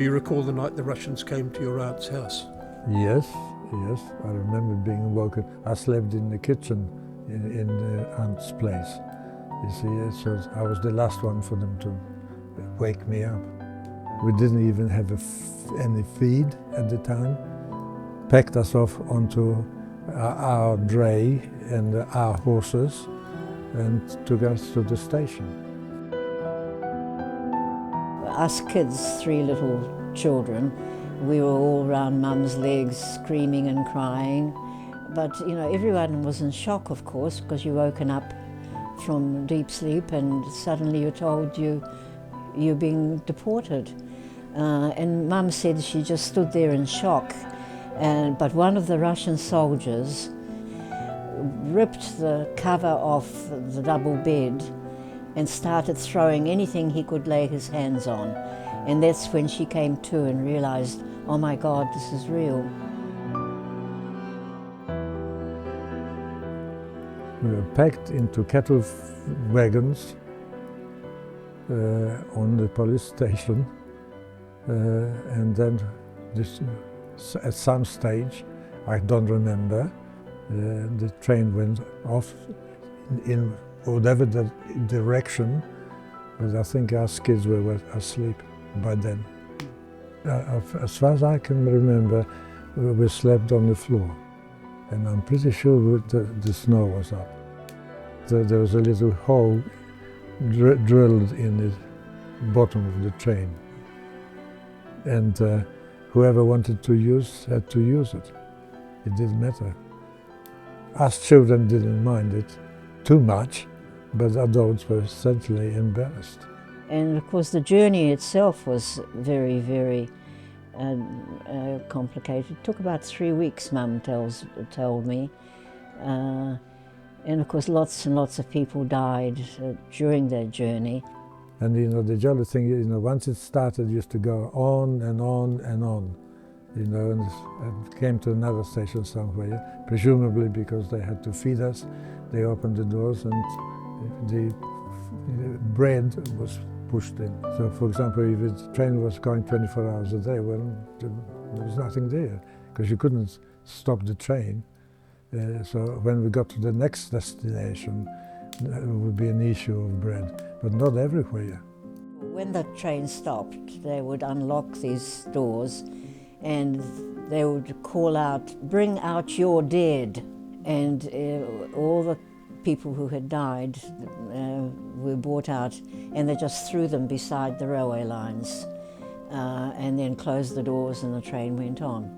Do you recall the night the Russians came to your aunt's house? Yes, yes. I remember being woken. I slept in the kitchen in the aunt's place. You see, so I was the last one for them to wake me up. We didn't even have any feed at the time. Packed us off onto our dray and our horses and took us to the station. Us kids, 3 little children, we were all round Mum's legs screaming and crying. But you know, everyone was in shock, of course, because you're woken up from deep sleep and suddenly you're told you're being deported. And Mum said she just stood there in shock. But one of the Russian soldiers ripped the cover off the double bed and started throwing anything he could lay his hands on. And that's when she came to and realized, oh my God, this is real. We were packed into cattle wagons on the police station, and then at some stage, I don't remember, the train went off in whatever the direction, but I think us kids were asleep by then. As far as I can remember, we slept on the floor, and I'm pretty sure the snow was up. There was a little hole drilled in the bottom of the train, and whoever wanted to use had to use it. It didn't matter. Us children didn't mind it too much, but adults were essentially embarrassed. And of course the journey itself was very, very complicated. It took about 3 weeks, Mum told me. And of course lots and lots of people died during that journey. And you know, the jolly thing, you know, once it started, it used to go on and on and on, you know, and came to another station somewhere, presumably because they had to feed us. They opened the doors and the bread was pushed in. So, for example, if the train was going 24 hours a day, well, there was nothing there, because you couldn't stop the train. So when we got to the next destination, it would be an issue of bread, but not everywhere. When the train stopped, they would unlock these doors and they would call out, "Bring out your dead." And all the people who had died were brought out, and they just threw them beside the railway lines and then closed the doors and the train went on.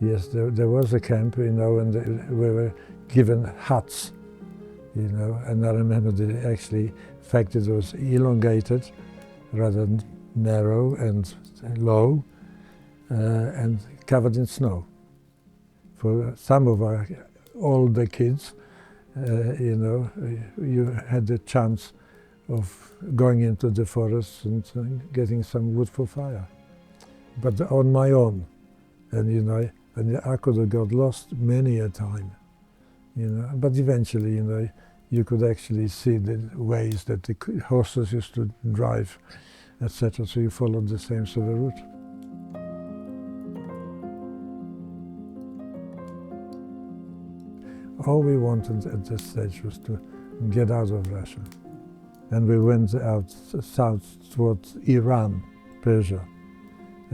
Yes, there was a camp, you know, and we were given huts, you know, and I remember the fact it was elongated, rather narrow and low, and covered in snow. For some of our older kids, you know, you had the chance of going into the forest and getting some wood for fire. But on my own, and you know, and I could have got lost many a time, you know. But eventually, you know, you could actually see the ways that the horses used to drive, etc. So you followed the same sort of route. All we wanted at this stage was to get out of Russia. And we went out south towards Iran, Persia.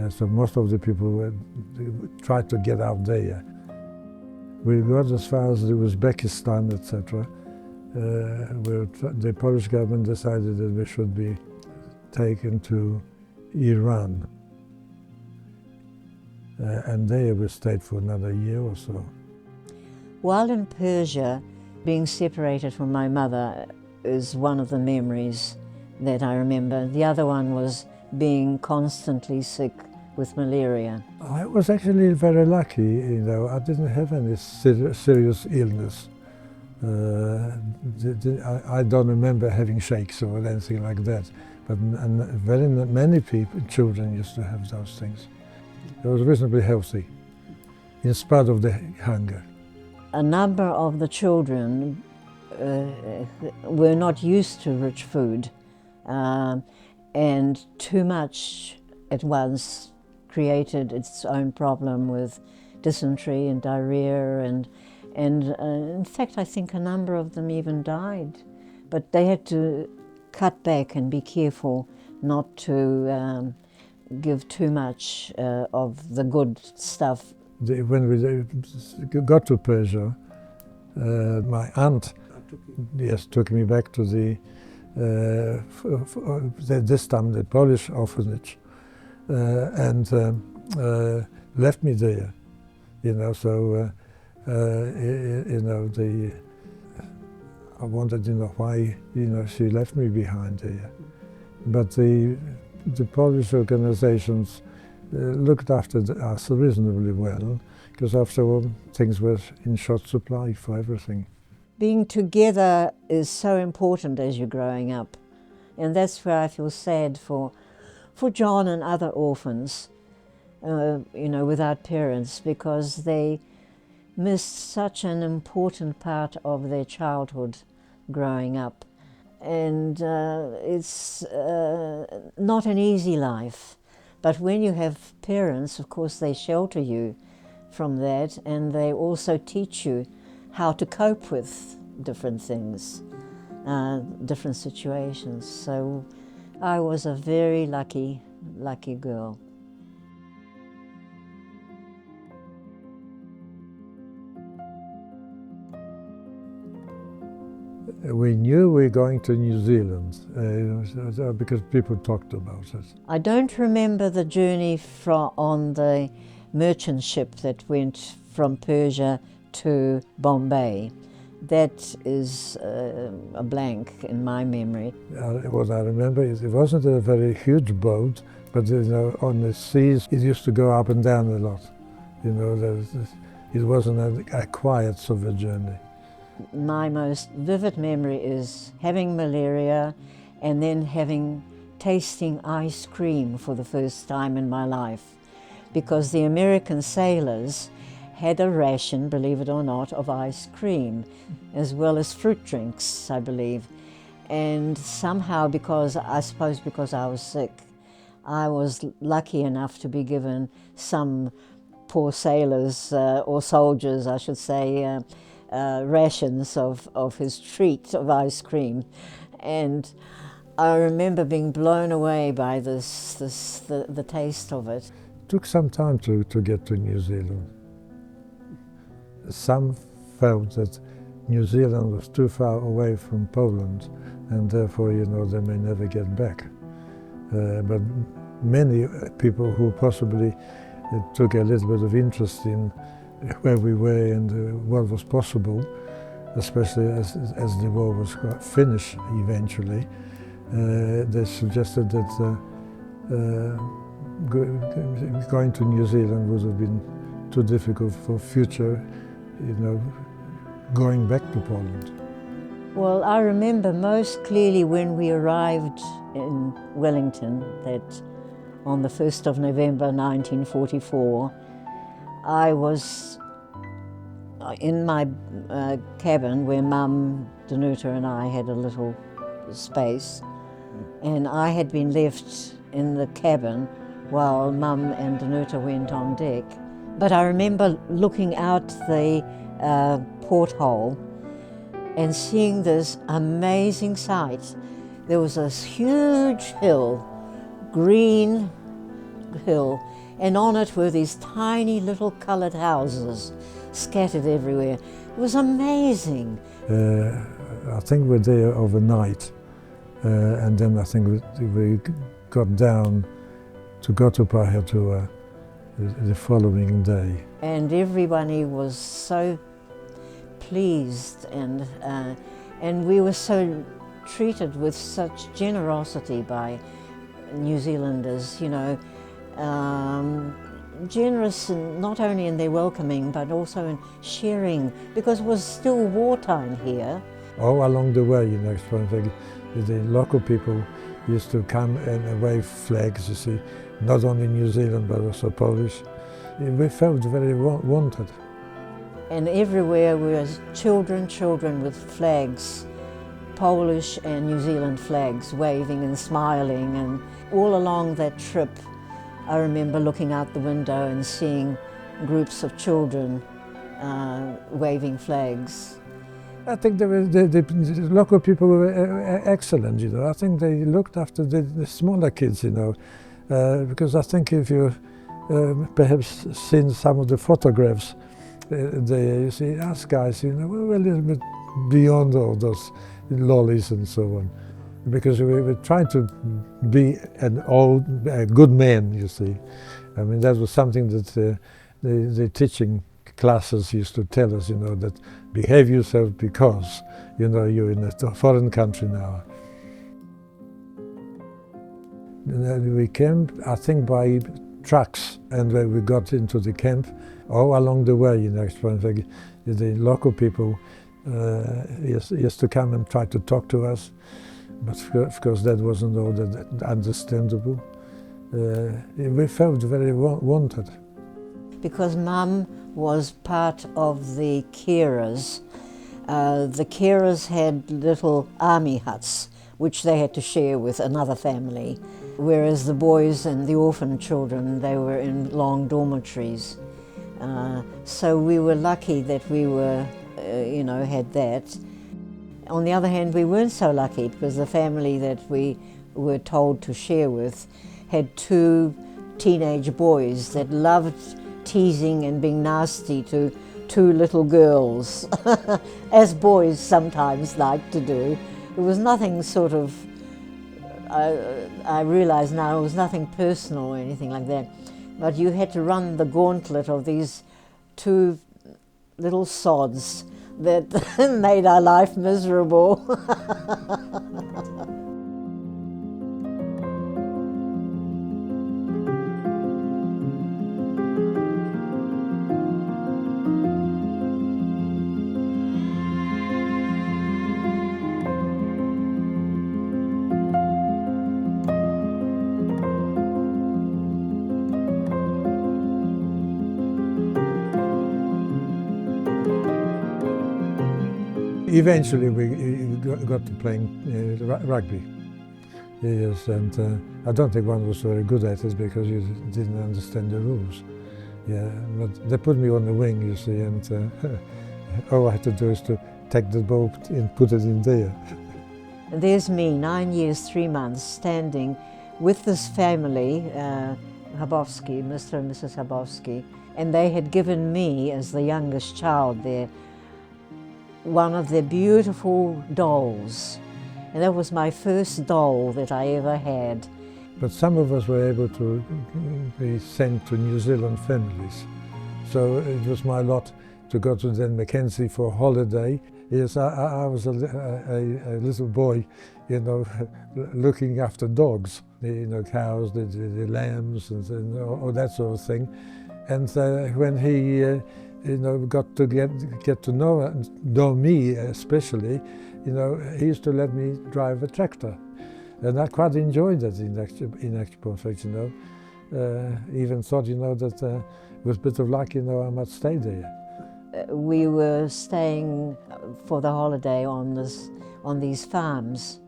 So most of the people tried to get out there. We got as far as Uzbekistan, etc. The Polish government decided that we should be taken to Iran. And there we stayed for another year or so. While in Persia, being separated from my mother is one of the memories that I remember. The other one was being constantly sick with malaria. I was actually very lucky, you know. I didn't have any serious illness. I don't remember having shakes or anything like that, but very many children used to have those things. I was reasonably healthy, in spite of the hunger. a number of the children were not used to rich food, and too much at once created its own problem with dysentery and diarrhea, and in fact I think a number of them even died. But they had to cut back and be careful not to give too much of the good stuff. When we got to Persia, my aunt took me back to this time the Polish orphanage, and left me there. So I wanted to know why she left me behind there. But the Polish organizations looked after us reasonably well, because after all things were in short supply for everything. Being together is so important as you're growing up, and that's where I feel sad for John and other orphans, without parents, because they missed such an important part of their childhood growing up. And it's not an easy life, but when you have parents, of course, they shelter you from that, and they also teach you how to cope with different things, different situations. So I was a very lucky girl. We knew we were going to New Zealand because people talked about it. I don't remember the journey on the merchant ship that went from Persia to Bombay. That is a blank in my memory. What I remember is it wasn't a very huge boat, but on the seas it used to go up and down a lot. It wasn't a quiet sort of journey. My most vivid memory is having malaria and then tasting ice cream for the first time in my life, because the American sailors had a ration, believe it or not, of ice cream, as well as fruit drinks, I believe. And somehow, because I was sick, I was lucky enough to be given some poor sailors, or soldiers, I should say, rations of his treat of ice cream. And I remember being blown away by the taste of it. It took some time to get to New Zealand. Some felt that New Zealand was too far away from Poland, and therefore, they may never get back. But many people who possibly took a little bit of interest in where we were and what was possible, especially as the war was finished eventually, they suggested that going to New Zealand would have been too difficult for future, going back to Poland. Well, I remember most clearly when we arrived in Wellington, that on the 1st of November 1944, I was in my cabin where Mum, Danuta and I had a little space, and I had been left in the cabin while Mum and Danuta went on deck. But I remember looking out the porthole and seeing this amazing sight. There was this huge hill, green hill, and on it were these tiny little coloured houses scattered everywhere. It was amazing. I think we were there overnight, and then I think we got down to go to Pahiatua the following day. And everybody was so pleased, and we were so treated with such generosity by New Zealanders, generous not only in their welcoming but also in sharing, because it was still wartime here. All along the way, the local people used to come and wave flags, you see, not only New Zealand but also Polish. We felt very wanted. And everywhere were children with flags, Polish and New Zealand flags, waving and smiling. And all along that trip, I remember looking out the window and seeing groups of children waving flags. I think the local people were excellent, you know. I think they looked after the smaller kids, you know, because I think if you perhaps seen some of the photographs, you see us guys, you know, we were a little bit beyond all those lollies and so on, because we were trying to be a good man, you see. I mean, that was something that the teaching classes used to tell us, you know, that behave yourself because, you know, you're in a foreign country now. And then we came, I think, by trucks, and when we got into the camp, all along the way, you know, in fact, the local people used to come and try to talk to us, but of course that wasn't all that understandable. We felt very wanted. Because Mum was part of the carers. The carers had little army huts which they had to share with another family, whereas the boys and the orphan children, they were in long dormitories. So we were lucky that we were, you know, had that. On the other hand, we weren't so lucky because the family that we were told to share with had two teenage boys that loved teasing and being nasty to two little girls, as boys sometimes like to do. It was nothing sort of, I realise now, it was nothing personal or anything like that, but you had to run the gauntlet of these two little sods that made our life miserable. Eventually we got to playing rugby. Yes, and I don't think one was very good at it because you didn't understand the rules. Yeah, but they put me on the wing, you see, and all I had to do is to take the ball and put it in there. There's me, 9 years, 3 months, standing with this family, Habowski, Mr. and Mrs. Habowski, and they had given me, as the youngest child there, one of their beautiful dolls. And that was my first doll that I ever had. But some of us were able to be sent to New Zealand families. So it was my lot to go to then Mackenzie for a holiday. Yes, I was a little boy, you know, looking after dogs, you know, cows, the lambs, and all that sort of thing. And when he, you know, got to get to know me especially, you know, he used to let me drive a tractor, and I quite enjoyed that in actual fact, you know. Even thought, you know, that with a bit of luck, you know, I might stay there. We were staying for the holiday on these farms,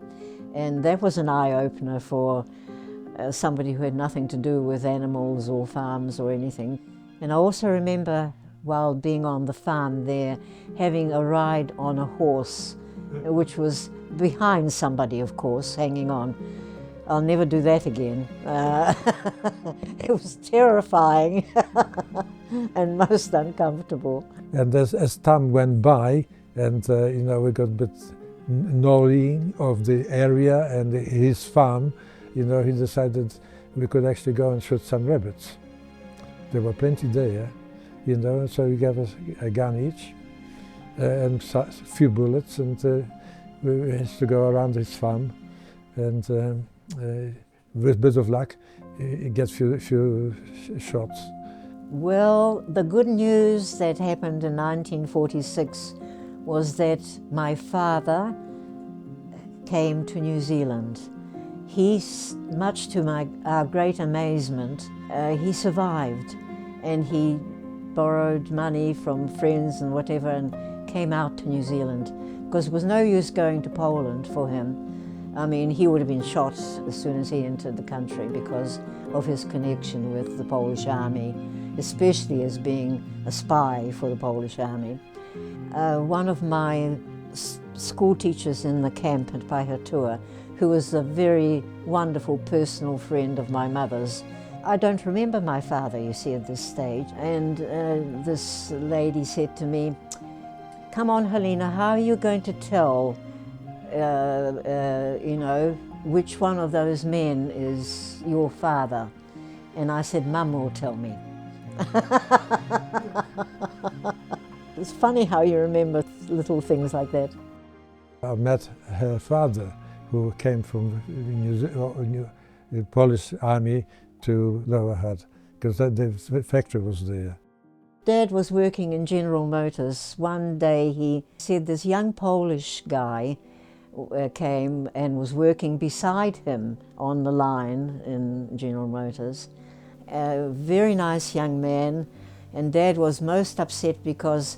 and that was an eye-opener for somebody who had nothing to do with animals or farms or anything. And I also remember, while being on the farm there, having a ride on a horse, which was behind somebody, of course, hanging on. I'll never do that again. It was terrifying and most uncomfortable. And as time went by, and you know, we got a bit knowing of the area and his farm, you know, he decided we could actually go and shoot some rabbits. There were plenty there, you know, so he gave us a gun each and a few bullets, and we had to go around his farm, and with a bit of luck, get few shots. Well, the good news that happened in 1946 was that my father came to New Zealand. He, much to our great amazement, he survived, and he borrowed money from friends and whatever, and came out to New Zealand, because it was no use going to Poland for him. I mean, he would have been shot as soon as he entered the country because of his connection with the Polish army, especially as being a spy for the Polish army. One of my school teachers in the camp at Pahiatua, who was a very wonderful personal friend of my mother's. I don't remember my father, you see, at this stage. And this lady said to me, "Come on, Halina, how are you going to tell, you know, which one of those men is your father?" And I said, "Mum will tell me." It's funny how you remember little things like that. I met her father, who came from the Polish army to Lower Hutt, because the factory was there. Dad was working in General Motors. One day he said this young Polish guy came and was working beside him on the line in General Motors. A very nice young man, and Dad was most upset because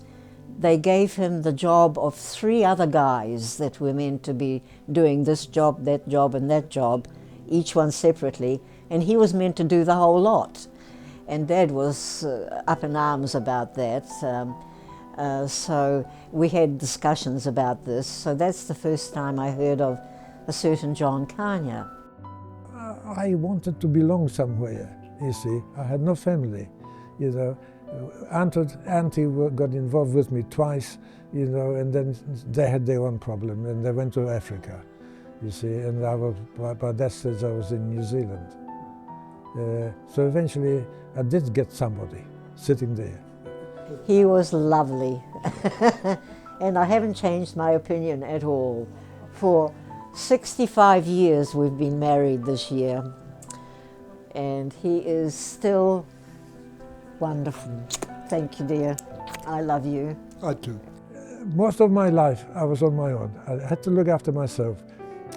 they gave him the job of 3 other guys that were meant to be doing this job, and that job, each one separately, and he was meant to do the whole lot. And Dad was up in arms about that. So we had discussions about this. So that's the first time I heard of a certain John Kania. I wanted to belong somewhere, you see. I had no family, you know. Auntie got involved with me twice, you know, and then they had their own problem, and they went to Africa, you see, and I was, by that stage I was in New Zealand. So eventually I did get somebody sitting there. He was lovely, and I haven't changed my opinion at all. For 65 years we've been married this year, and he is still wonderful. Thank you, dear. I love you. I do. Most of my life I was on my own. I had to look after myself,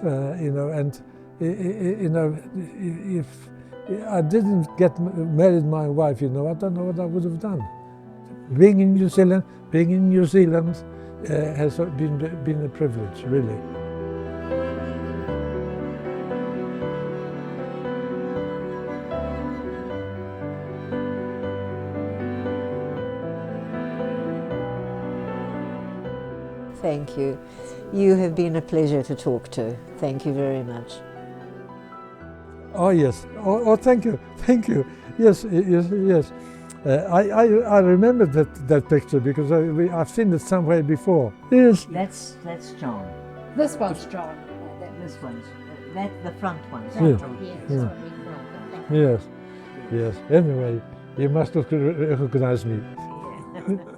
you know, and you know, if I didn't get married my wife, you know, I don't know what I would have done. Being in New Zealand has been a privilege, really. Thank you. You have been a pleasure to talk to. Thank you very much. Oh yes. Oh, thank you. Thank you. Yes, yes, yes. I remember that picture because I've seen it somewhere before. Yes. That's John. This one's John. This one's the front one. Yes. Yes. Yes. Yes. Anyway, you must recognize me. Yeah.